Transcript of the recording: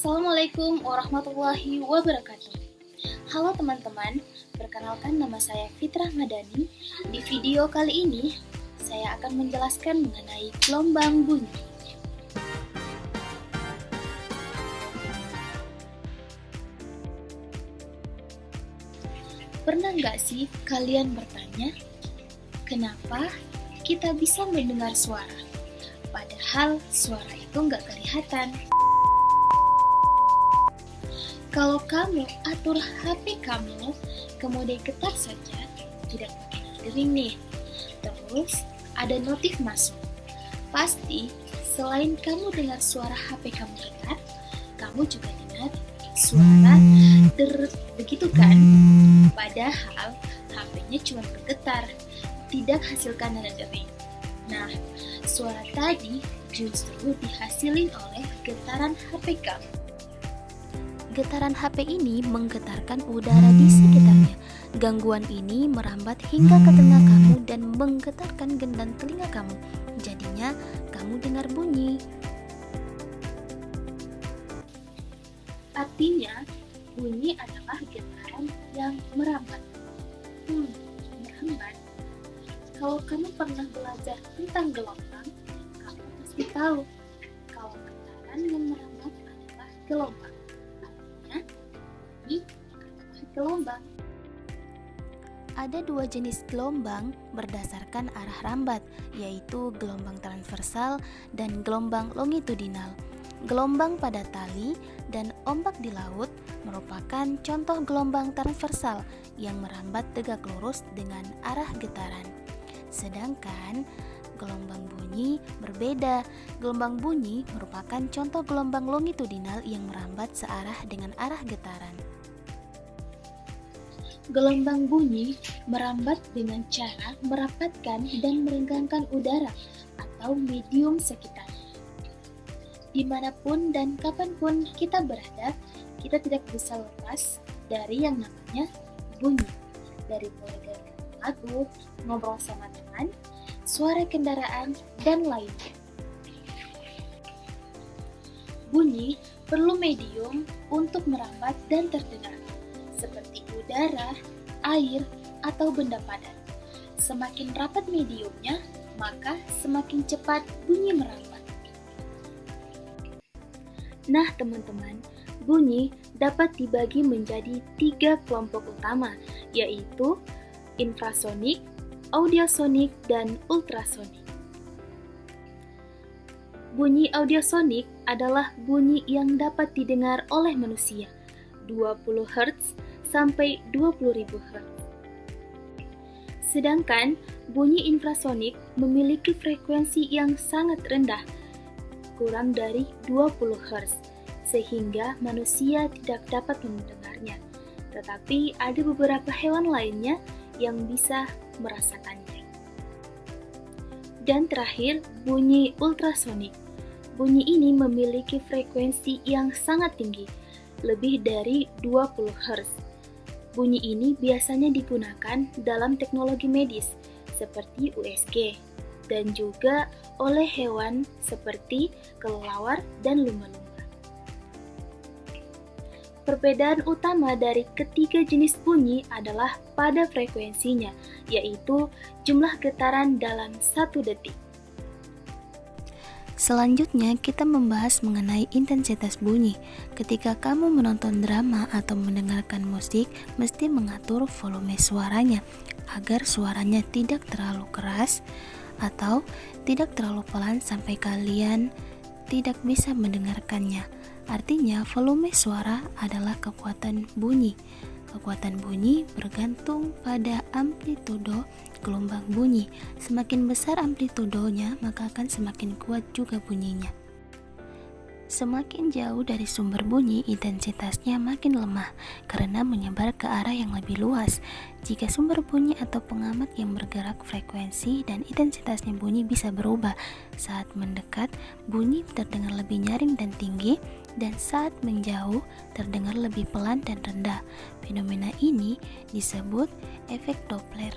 Assalamualaikum warahmatullahi wabarakatuh. Halo teman-teman, perkenalkan nama saya Fitrah Madani. Di video kali ini, saya akan menjelaskan mengenai gelombang bunyi. Pernah nggak sih kalian bertanya, kenapa kita bisa mendengar suara? Padahal suara itu nggak kelihatan. Kalau kamu atur HP kamu ke mode getar saja, tidak pakai dering nih. Terus ada notif masuk. Pasti selain kamu dengar suara HP kamu getar, kamu juga dengar suara begitu kan? Padahal HP-nya cuma bergetar, tidak hasilkan nada dering. Nah, suara tadi justru dihasilin oleh getaran HP kamu. Getaran HP ini menggetarkan udara di sekitarnya. Gangguan ini merambat hingga ke telinga kamu dan menggetarkan gendang telinga kamu. Jadinya, kamu dengar bunyi. Artinya, bunyi adalah getaran yang merambat. Merambat. Kalau kamu pernah belajar tentang gelombang, kamu pasti tahu kalau getaran yang merambat adalah gelombang. Gelombang. Ada dua jenis gelombang berdasarkan arah rambat, yaitu gelombang transversal dan gelombang longitudinal. Gelombang pada tali dan ombak di laut merupakan contoh gelombang transversal yang merambat tegak lurus dengan arah getaran. Sedangkan gelombang bunyi berbeda. Gelombang bunyi merupakan contoh gelombang longitudinal yang merambat searah dengan arah getaran. Gelombang bunyi merambat dengan cara merapatkan dan merenggangkan udara atau medium sekitar. Dimanapun dan kapanpun kita berada, kita tidak bisa lepas dari yang namanya bunyi. Dari mulai dengar lagu, ngobrol sama teman, suara kendaraan, dan lainnya. Bunyi perlu medium untuk merambat dan terdengar, seperti udara, air, atau benda padat. Semakin rapat mediumnya, maka semakin cepat bunyi merambat. Nah teman-teman, bunyi dapat dibagi menjadi 3 kelompok utama, yaitu infrasonik, audiosonik, dan ultrasonik. Bunyi audiosonik adalah bunyi yang dapat didengar oleh manusia, 20 Hz sampai 20.000 Hz. Sedangkan bunyi infrasonik memiliki frekuensi yang sangat rendah, kurang dari 20 Hz, sehingga manusia tidak dapat mendengarnya. Tetapi ada beberapa hewan lainnya yang bisa merasakannya. Dan terakhir, bunyi ultrasonik. Bunyi ini memiliki frekuensi yang sangat tinggi, lebih dari 20 Hz. Bunyi ini biasanya digunakan dalam teknologi medis seperti USG dan juga oleh hewan seperti kelelawar dan lumba-lumba. Perbedaan utama dari ketiga jenis bunyi adalah pada frekuensinya, yaitu jumlah getaran dalam 1 detik. Selanjutnya, kita membahas mengenai intensitas bunyi. Ketika kamu menonton drama atau mendengarkan musik, mesti mengatur volume suaranya agar suaranya tidak terlalu keras atau tidak terlalu pelan sampai kalian tidak bisa mendengarkannya. Artinya, volume suara adalah kekuatan bunyi. Kekuatan bunyi bergantung pada amplitudo gelombang bunyi. Semakin besar amplitudonya, maka akan semakin kuat juga bunyinya. Semakin jauh dari sumber bunyi, intensitasnya makin lemah karena menyebar ke arah yang lebih luas. Jika sumber bunyi atau pengamat yang bergerak, frekuensi dan intensitasnya bunyi bisa berubah. Saat mendekat, bunyi terdengar lebih nyaring dan tinggi, dan saat menjauh terdengar lebih pelan dan rendah. Fenomena ini disebut efek Doppler.